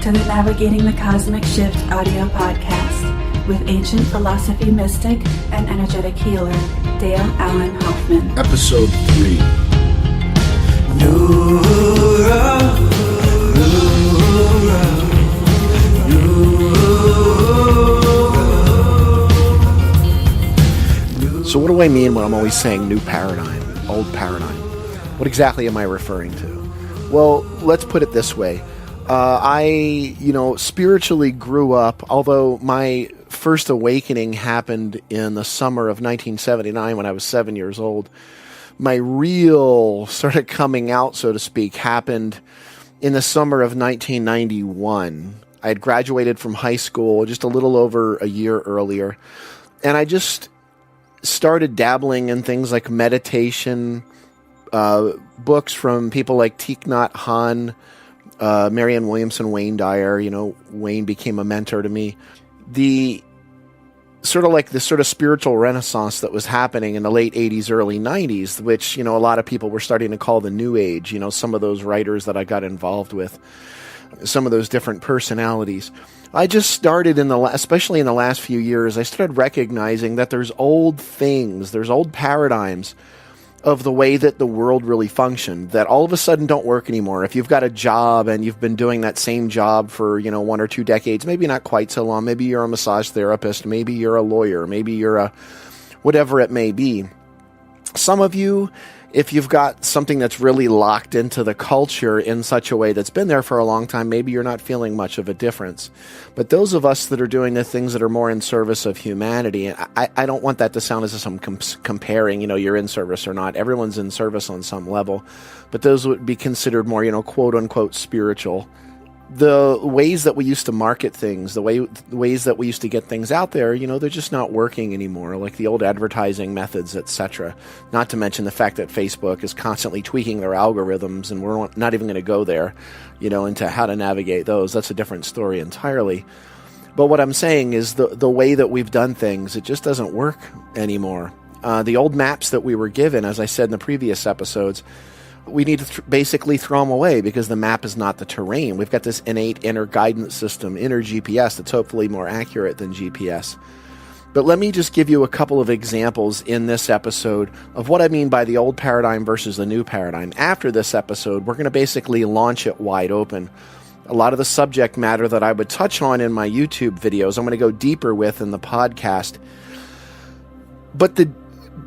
to the Navigating the Cosmic Shift audio podcast with ancient philosophy mystic and energetic healer, Dale Allen Hoffman. Episode 3. So what do I mean when I'm always saying new paradigm, old paradigm? What exactly am I referring to? Well, let's put it this way. I spiritually grew up, although my first awakening happened in the summer of 1979 when I was 7 years old. My real sort of coming out, so to speak, happened in the summer of 1991. I had graduated from high school just a little over a year earlier, and I just started dabbling in things like meditation, books from people like Thich Nhat Hanh, Marianne Williamson, Wayne Dyer. Wayne became a mentor to me. The sort of spiritual renaissance that was happening in the late 80s, early 90s, which, a lot of people were starting to call the New Age, some of those writers that I got involved with, some of those different personalities. I just started especially in the last few years, I started recognizing that there's old things, there's old paradigms of the way that the world really functioned that all of a sudden don't work anymore. If you've got a job and you've been doing that same job for, 1 or 2 decades, maybe not quite so long, maybe you're a massage therapist, maybe you're a lawyer, maybe you're a whatever it may be. Some of you, if you've got something that's really locked into the culture in such a way that's been there for a long time, maybe you're not feeling much of a difference. But those of us that are doing the things that are more in service of humanity, I don't want that to sound as if I'm comparing, you're in service or not. Everyone's in service on some level, but those would be considered more, quote unquote, spiritual. The ways that we used to market things, the ways that we used to get things out there, they're just not working anymore, like the old advertising methods, etc. Not to mention the fact that Facebook is constantly tweaking their algorithms, and we're not even going to go there, into how to navigate those. That's a different story entirely. But what I'm saying is the way that we've done things, it just doesn't work anymore. The old maps that we were given, as I said in the previous episodes, we need to basically throw them away because the map is not the terrain. We've got this innate inner guidance system, inner GPS, that's hopefully more accurate than GPS. But let me just give you a couple of examples in this episode of what I mean by the old paradigm versus the new paradigm. After this episode, we're going to basically launch it wide open. A lot of the subject matter that I would touch on in my YouTube videos, I'm going to go deeper with in the podcast. But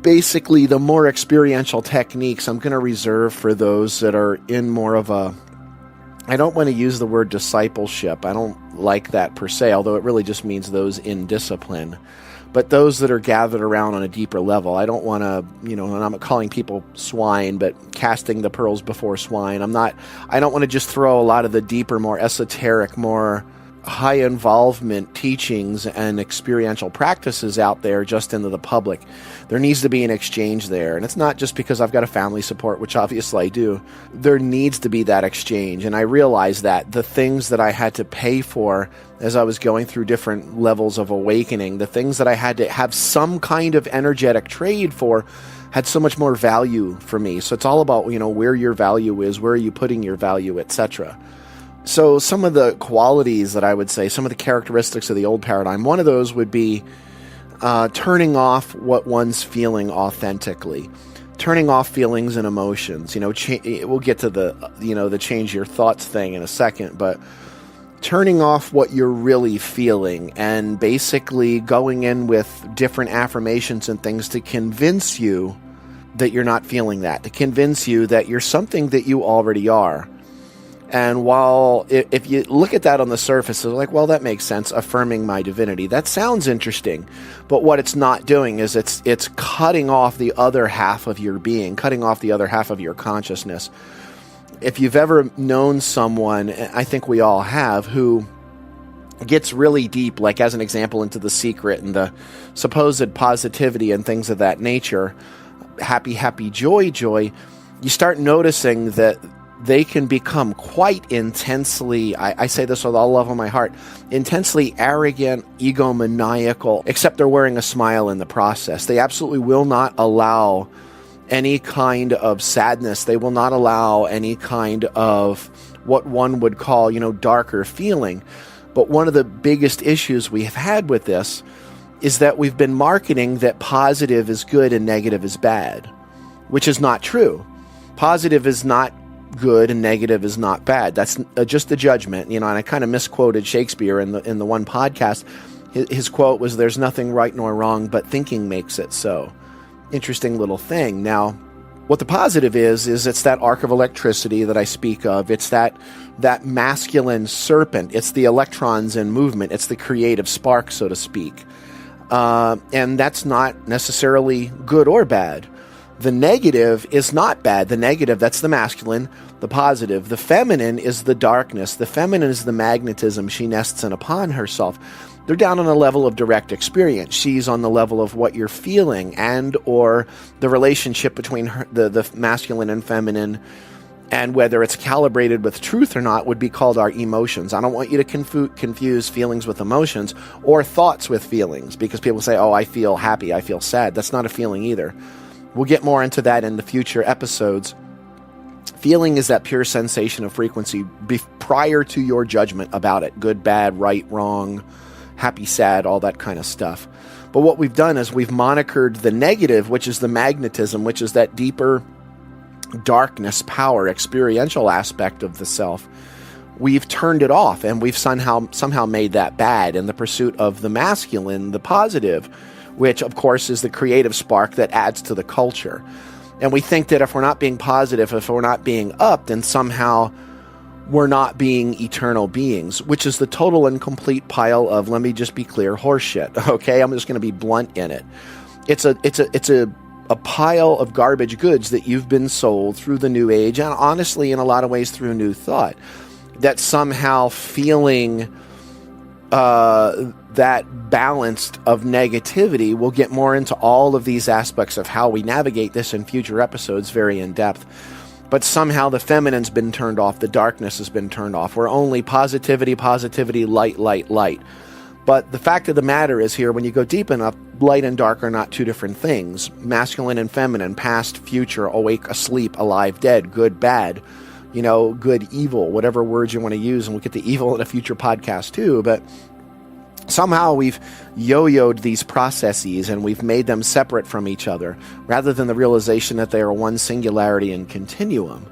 basically, the more experiential techniques I'm going to reserve for those that are in more of I don't want to use the word discipleship. I don't like that per se, although it really just means those in discipline. But those that are gathered around on a deeper level, I don't want to, and I'm not calling people swine, but casting the pearls before swine. I don't want to just throw a lot of the deeper, more esoteric, more high involvement teachings and experiential practices out there just into the public. There needs to be an exchange there. And it's not just because I've got a family support, which obviously I do. There needs to be that exchange. And I realized that the things that I had to pay for as I was going through different levels of awakening, the things that I had to have some kind of energetic trade for, had so much more value for me. So it's all about, where your value is, where are you putting your value, etc. So some of the qualities that I would say, some of the characteristics of the old paradigm, one of those would be turning off what one's feeling authentically, turning off feelings and emotions. We'll get to the change your thoughts thing in a second, but turning off what you're really feeling and basically going in with different affirmations and things to convince you that you're not feeling that, to convince you that you're something that you already are. And while if you look at that on the surface, it's like, well, that makes sense, affirming my divinity. That sounds interesting. But what it's not doing is it's cutting off the other half of your being, cutting off the other half of your consciousness. If you've ever known someone, I think we all have, who gets really deep, like as an example, into The Secret and the supposed positivity and things of that nature, happy, joy, you start noticing that they can become quite intensely, I say this with all love of my heart, intensely arrogant, egomaniacal, except they're wearing a smile in the process. They absolutely will not allow any kind of sadness. They will not allow any kind of what one would call, darker feeling. But one of the biggest issues we have had with this is that we've been marketing that positive is good and negative is bad, which is not true. Positive is not good and negative is not bad. That's just a judgment, and I kind of misquoted Shakespeare in the one podcast. His quote was, "There's nothing right nor wrong, but thinking makes it so." Interesting little thing. Now, what the positive is it's that arc of electricity that I speak of. It's that masculine serpent. It's the electrons in movement. It's the creative spark, so to speak. And that's not necessarily good or bad. The negative is not bad. The negative, that's the masculine. The positive, the feminine, is the darkness. The feminine is the magnetism she nests in upon herself. They're down on a level of direct experience. She's on the level of what you're feeling and or the relationship between the masculine and feminine, and whether it's calibrated with truth or not would be called our emotions. I don't want you to confuse feelings with emotions or thoughts with feelings, because people say, oh, I feel happy, I feel sad. That's not a feeling either. We'll get more into that in the future episodes. Feeling is that pure sensation of frequency prior to your judgment about it. Good, bad, right, wrong, happy, sad, all that kind of stuff. But what we've done is we've monikered the negative, which is the magnetism, which is that deeper darkness, power, experiential aspect of the self. We've turned it off, and we've somehow made that bad in the pursuit of the masculine, the positive, which of course is the creative spark that adds to the culture. And we think that if we're not being positive, if we're not being up, then somehow we're not being eternal beings, which is the total and complete pile of, let me just be clear, horseshit. Okay, I'm just going to be blunt in it. It's a pile of garbage goods that you've been sold through the New Age, and honestly, in a lot of ways, through New Thought, that somehow feeling that balanced of negativity. We'll get more into all of these aspects of how we navigate this in future episodes, very in depth. But somehow the feminine's been turned off, the darkness has been turned off. We're only positivity, light, light, light. But the fact of the matter is here, when you go deep enough, light and dark are not two different things. Masculine and feminine, past, future, awake, asleep, alive, dead, good, bad, good, evil, whatever words you want to use. And we'll get to evil in a future podcast too. But somehow we've yo-yoed these processes and we've made them separate from each other rather than the realization that they are one singularity and continuum.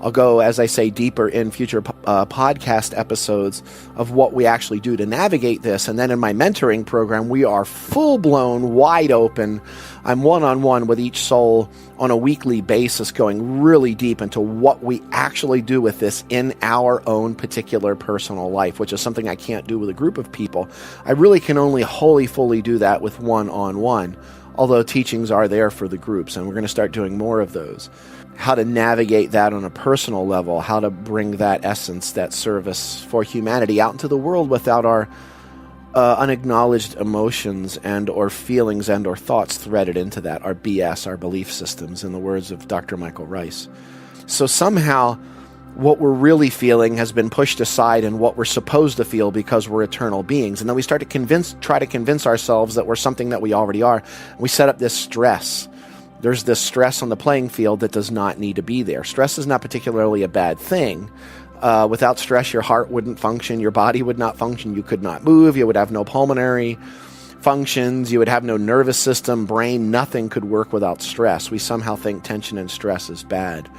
I'll go, as I say, deeper in future podcast episodes of what we actually do to navigate this. And then in my mentoring program, we are full-blown, wide open. I'm one-on-one with each soul on a weekly basis, going really deep into what we actually do with this in our own particular personal life, which is something I can't do with a group of people. I really can only wholly, fully do that with one-on-one, although teachings are there for the groups, and we're going to start doing more of those. How to navigate that on a personal level, how to bring that essence, that service for humanity out into the world without our unacknowledged emotions and or feelings and or thoughts threaded into that, our BS, our belief systems, in the words of Dr. Michael Rice. So somehow what we're really feeling has been pushed aside and what we're supposed to feel because we're eternal beings. And then we start to try to convince ourselves that we're something that we already are. We set up this stress. There's this stress on the playing field that does not need to be there. Stress is not particularly a bad thing. Without stress, your heart wouldn't function, your body would not function, you could not move, you would have no pulmonary functions, you would have no nervous system, brain, nothing could work without stress. We somehow think tension and stress is bad.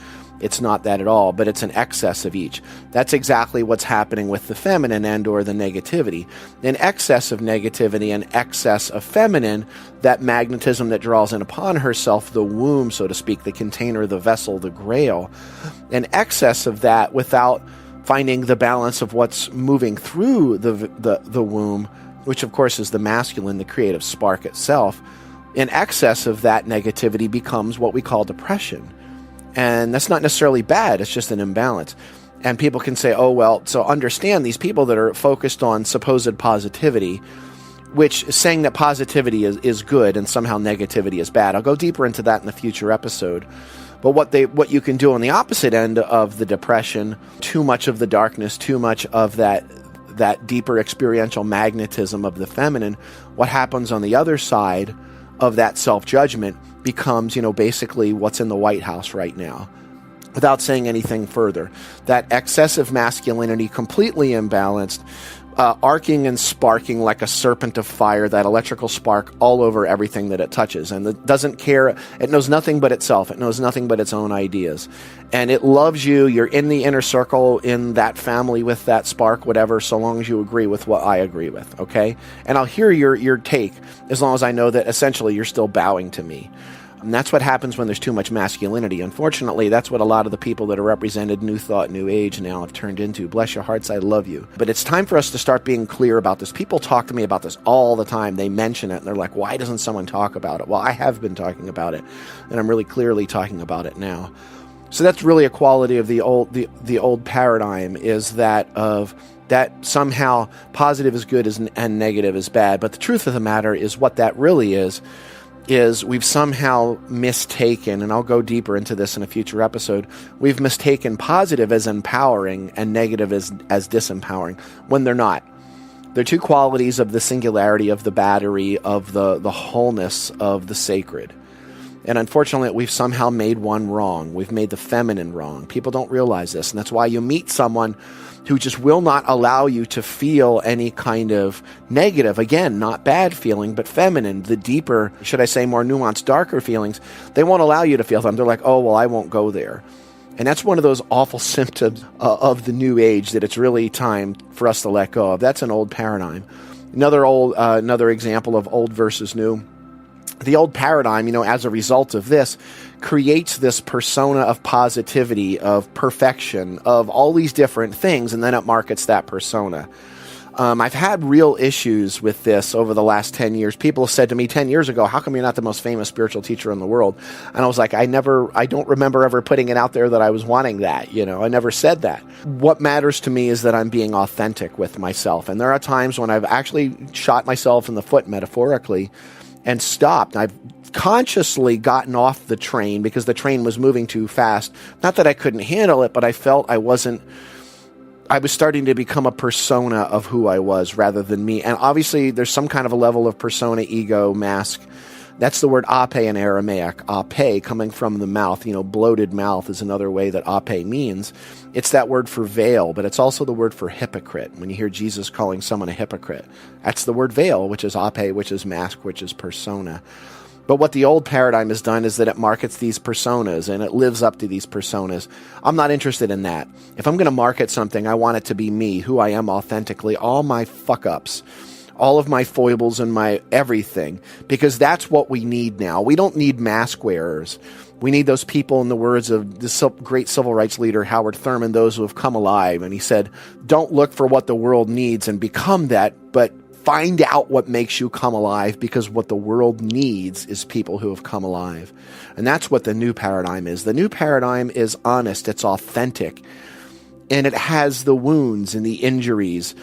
It's not that at all, but it's an excess of each. That's exactly what's happening with the feminine and or the negativity. In excess of negativity and excess of feminine, that magnetism that draws in upon herself, the womb, so to speak, the container, the vessel, the grail, an excess of that without finding the balance of what's moving through the womb, which of course is the masculine, the creative spark itself. In excess of that negativity becomes what we call depression. And that's not necessarily bad, it's just an imbalance. And people can say, oh, well, so understand these people that are focused on supposed positivity, which is saying that positivity is good and somehow negativity is bad. I'll go deeper into that in a future episode. But what you can do on the opposite end of the depression, too much of the darkness, too much of that deeper experiential magnetism of the feminine, what happens on the other side of that self-judgment becomes, basically what's in the White House right now. without saying anything further. That excessive masculinity, completely imbalanced, arcing and sparking like a serpent of fire, that electrical spark all over everything that it touches. And it doesn't care. It knows nothing but itself. It knows nothing but its own ideas. And it loves you. You're in the inner circle, in that family with that spark, whatever, so long as you agree with what I agree with, okay? And I'll hear your take as long as I know that essentially you're still bowing to me. And that's what happens when there's too much masculinity. Unfortunately, that's what a lot of the people that are represented New Thought, New Age now have turned into. Bless your hearts, I love you. But it's time for us to start being clear about this. People talk to me about this all the time. They mention it, and they're like, why doesn't someone talk about it? Well, I have been talking about it, and I'm really clearly talking about it now. So that's really a quality of the old paradigm, is that somehow positive is good and negative is bad. But the truth of the matter is what that really is we've somehow mistaken, and I'll go deeper into this in a future episode, we've mistaken positive as empowering and negative as disempowering, when they're not. They're two qualities of the singularity, of the battery, of the wholeness of the sacred. And unfortunately, we've somehow made one wrong. We've made the feminine wrong. People don't realize this, and that's why you meet someone who just will not allow you to feel any kind of negative, again, not bad feeling, but feminine, the deeper, should I say more nuanced, darker feelings. They won't allow you to feel them. They're like, oh, well, I won't go there. And that's one of those awful symptoms of the new age that it's really time for us to let go of. That's an old paradigm. Another example of old versus new. The old paradigm, as a result of this, creates this persona of positivity, of perfection, of all these different things, and then it markets that persona. I've had real issues with this over the last 10 years. People have said to me 10 years ago, how come you're not the most famous spiritual teacher in the world? And I was like, I don't remember ever putting it out there that I was wanting that. I never said that. What matters to me is that I'm being authentic with myself. And there are times when I've actually shot myself in the foot, metaphorically, and stopped. I've consciously gotten off the train because the train was moving too fast. Not that I couldn't handle it, but I felt I was starting to become a persona of who I was rather than me. And obviously there's some kind of a level of persona, ego, mask. That's the word ape in Aramaic. Ape, coming from the mouth. Bloated mouth is another way that ape means. It's that word for veil, but it's also the word for hypocrite. When you hear Jesus calling someone a hypocrite, that's the word veil, which is ape, which is mask, which is persona. But what the old paradigm has done is that it markets these personas and it lives up to these personas. I'm not interested in that. If I'm going to market something, I want it to be me, who I am authentically, all my fuck-ups, all of my foibles and my everything, because that's what we need now. We don't need mask wearers. We need those people, in the words of the great civil rights leader Howard Thurman, those who have come alive. And he said, don't look for what the world needs and become that, but find out what makes you come alive, because what the world needs is people who have come alive. And that's what the new paradigm is. The new paradigm is honest, it's authentic, and it has the wounds and the injuries,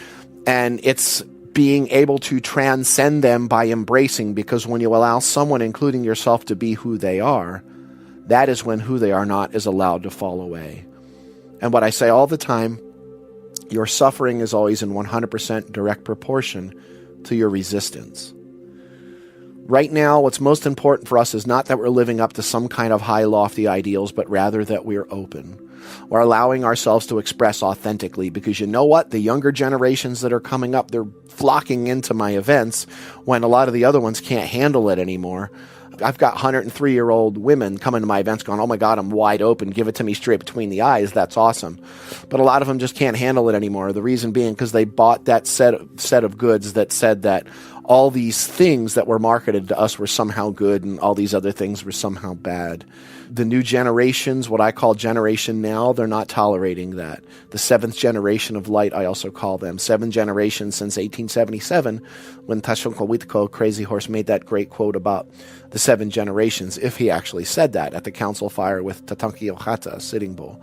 and it's being able to transcend them by embracing, because when you allow someone, including yourself, to be who they are, that is when who they are not is allowed to fall away. And what I say all the time, your suffering is always in 100% direct proportion to your resistance. Right now, what's most important for us is not that we're living up to some kind of high, lofty ideals, but rather that we're open. We're allowing ourselves to express authentically, because you know what? The younger generations that are coming up, they're flocking into my events when a lot of the other ones can't handle it anymore. I've got 103-year-old women coming to my events going, oh my God, I'm wide open. Give it to me straight between the eyes. That's awesome. But a lot of them just can't handle it anymore. The reason being because they bought that set of goods that said that all these things that were marketed to us were somehow good and all these other things were somehow bad. The new generations, what I call Generation Now, they're not tolerating that. The seventh generation of light, I also call them. 7 generations since 1877, when Tashunko Crazy Horse made that great quote about the 7 generations, if he actually said that at the council fire with Tatanki Ohata, Sitting Bull.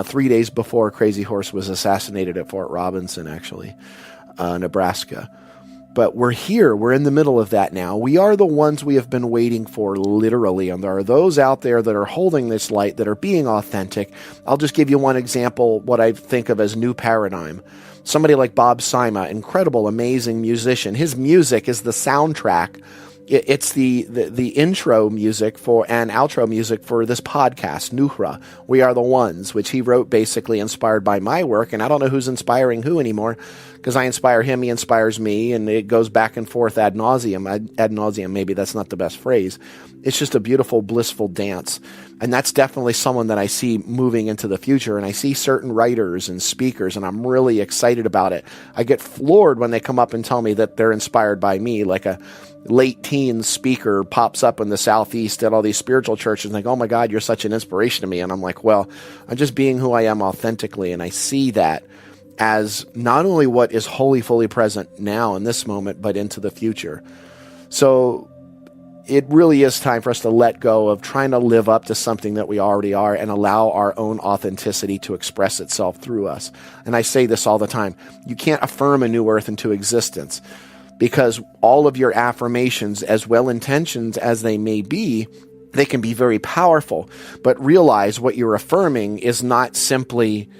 3 days before Crazy Horse was assassinated at Fort Robinson, actually, Nebraska. But we're here. We're in the middle of that now. We are the ones we have been waiting for, literally. And there are those out there that are holding this light, that are being authentic. I'll just give you one example, what I think of as new paradigm. Somebody like Bob Sima, incredible, amazing musician. His music is the soundtrack It's the intro music for and outro music for this podcast, Nuhra. We Are the Ones, which he wrote basically inspired by my work. And I don't know who's inspiring who anymore, because I inspire him, he inspires me, and it goes back and forth ad nauseum. Ad nauseum, maybe that's not the best phrase. It's just a beautiful, blissful dance. And that's definitely someone that I see moving into the future. And I see certain writers and speakers, and I'm really excited about it. I get floored when they come up and tell me that they're inspired by me, like a late teen speaker pops up in the Southeast at all these spiritual churches and like, oh my God, you're such an inspiration to me. And I'm like, well, I'm just being who I am authentically. And I see that as not only what is wholly, fully present now in this moment, but into the future. So it really is time for us to let go of trying to live up to something that we already are and allow our own authenticity to express itself through us. And I say this all the time. You can't affirm a new earth into existence, because all of your affirmations, as well-intentioned as they may be, they can be very powerful. But realize what you're affirming is not simply,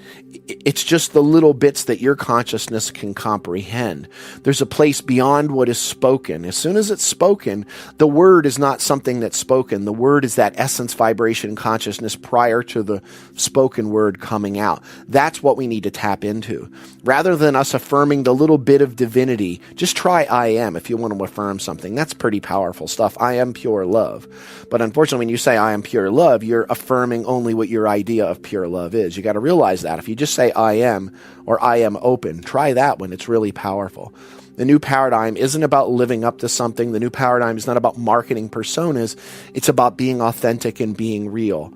it's just the little bits that your consciousness can comprehend. There's a place beyond what is spoken. As soon as it's spoken, the word is not something that's spoken. The word is that essence, vibration, consciousness prior to the spoken word coming out. That's what we need to tap into. Rather than us affirming the little bit of divinity, just try I am if you want to affirm something. That's pretty powerful stuff. I am pure love. But unfortunately, when you say I am pure love, you're affirming only what your idea of pure love is. You got to realize that. If you just say I am or I am open, try that one. It's really powerful. The new paradigm isn't about living up to something. The new paradigm is not about marketing personas. It's about being authentic and being real.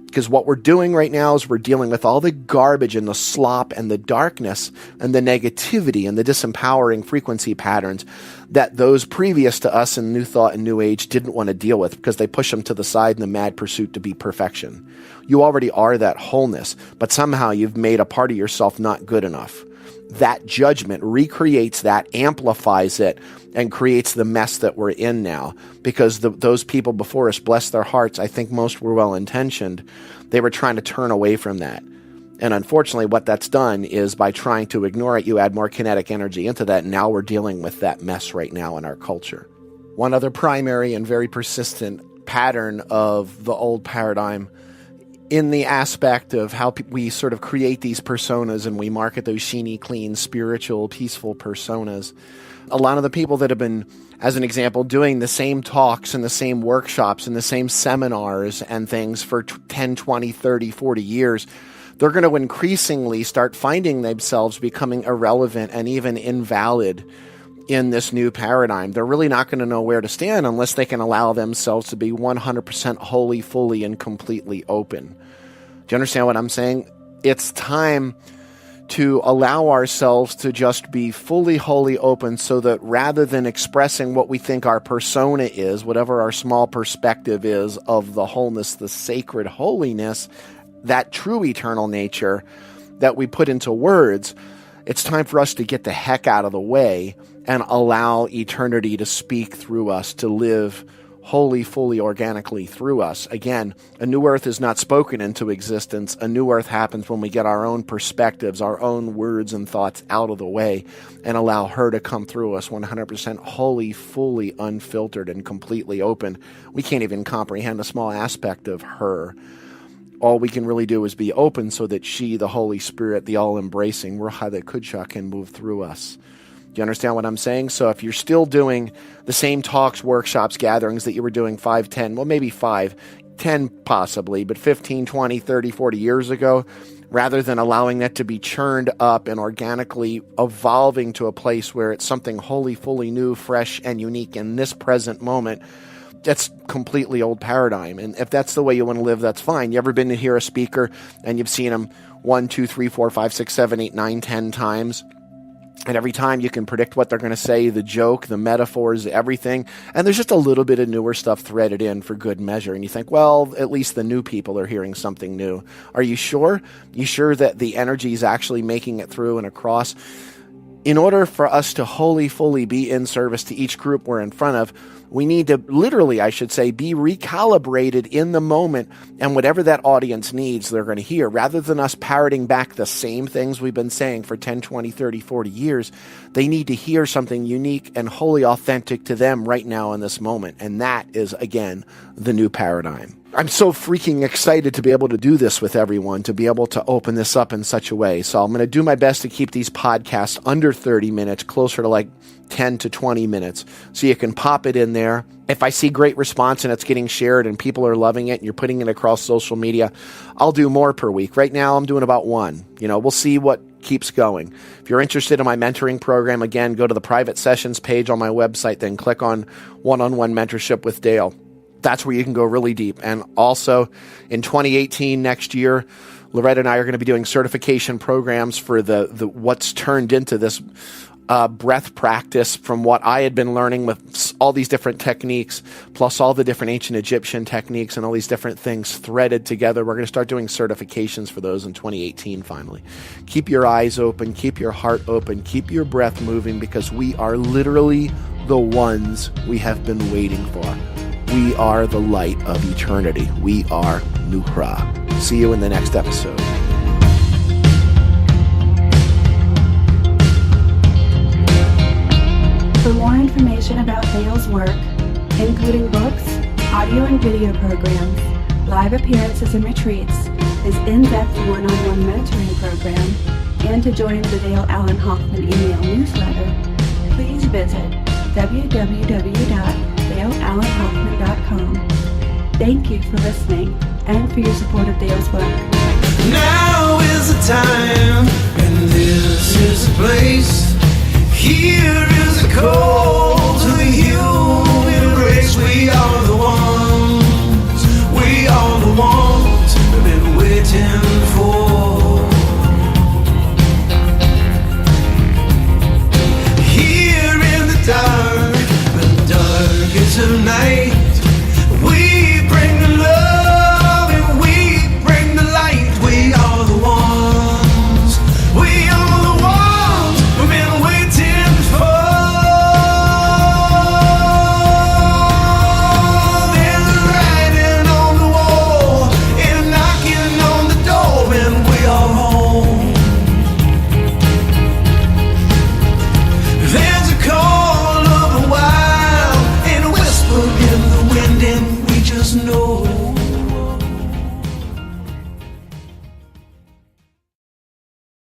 Because what we're doing right now is we're dealing with all the garbage and the slop and the darkness and the negativity and the disempowering frequency patterns that those previous to us in New Thought and New Age didn't want to deal with, because they push them to the side in the mad pursuit to be perfection. You already are that wholeness, but somehow you've made a part of yourself not good enough. That judgment recreates that, amplifies it, and creates the mess that we're in now. Because those people before us, bless their hearts, I think most were well-intentioned. They were trying to turn away from that. And unfortunately, what that's done is by trying to ignore it, you add more kinetic energy into that. And now we're dealing with that mess right now in our culture. One other primary and very persistent pattern of the old paradigm, in the aspect of how we sort of create these personas and we market those sheeny, clean, spiritual, peaceful personas. A lot of the people that have been, as an example, doing the same talks and the same workshops and the same seminars and things for 10, 20, 30, 40 years, they're going to increasingly start finding themselves becoming irrelevant and even invalid in this new paradigm. They're really not going to know where to stand unless they can allow themselves to be 100% wholly, fully, and completely open. Do you understand what I'm saying? It's time to allow ourselves to just be fully, wholly open, so that rather than expressing what we think our persona is, whatever our small perspective is of the wholeness, the sacred holiness, that true eternal nature that we put into words, it's time for us to get the heck out of the way and allow eternity to speak through us, to live wholly, fully, organically through us. Again, a new earth is not spoken into existence. A new earth happens when we get our own perspectives, our own words and thoughts out of the way and allow her to come through us 100% wholly, fully, unfiltered, and completely open. We can't even comprehend a small aspect of her. All we can really do is be open so that she, the Holy Spirit, the all-embracing Ruach HaKodesh, can move through us. Do you understand what I'm saying? So if you're still doing the same talks, workshops, gatherings that you were doing 5, 10, well, maybe 5, 10 possibly, but 15, 20, 30, 40 years ago, rather than allowing that to be churned up and organically evolving to a place where it's something wholly, fully new, fresh, and unique in this present moment, that's completely old paradigm. And if that's the way you want to live, that's fine. You ever been to hear a speaker and you've seen them 1, 2, 3, 4, 5, 6, 7, 8, 9, 10 times? And every time you can predict what they're going to say, the joke, the metaphors, everything. And there's just a little bit of newer stuff threaded in for good measure. And you think, well, at least the new people are hearing something new. Are you sure? You sure that the energy is actually making it through and across? in order for us to wholly, fully be in service to each group we're in front of, we need to literally, I should say, be recalibrated in the moment, and whatever that audience needs, they're going to hear. Rather than us parroting back the same things we've been saying for 10, 20, 30, 40 years, they need to hear something unique and wholly authentic to them right now in this moment. And that is, again, the new paradigm. I'm so freaking excited to be able to do this with everyone, to be able to open this up in such a way. So I'm going to do my best to keep these podcasts under 30 minutes, closer to like 10 to 20 minutes, so you can pop it in there. If I see great response and it's getting shared and people are loving it and you're putting it across social media, I'll do more per week. Right now, I'm doing about one. We'll see what keeps going. If you're interested in my mentoring program, again, go to the private sessions page on my website, then click on one-on-one mentorship with Dale. That's where you can go really deep. And also in 2018, next year, Loretta and I are going to be doing certification programs for the what's turned into this breath practice from what I had been learning with all these different techniques, plus all the different ancient Egyptian techniques and all these different things threaded together. We're going to start doing certifications for those in 2018 finally. Keep your eyes open, keep your heart open, keep your breath moving, because we are literally the ones we have been waiting for. We are the light of eternity. We are Nuhra. See you in the next episode. For more information about Dale's work, including books, audio and video programs, live appearances and retreats, his in-depth one-on-one mentoring program, and to join the Dale Allen Hoffman email newsletter, please visit www.daleallenhoffman.com. Thank you for listening and for your support of Dale's work. Now is the time, and this is the place. Here is a call.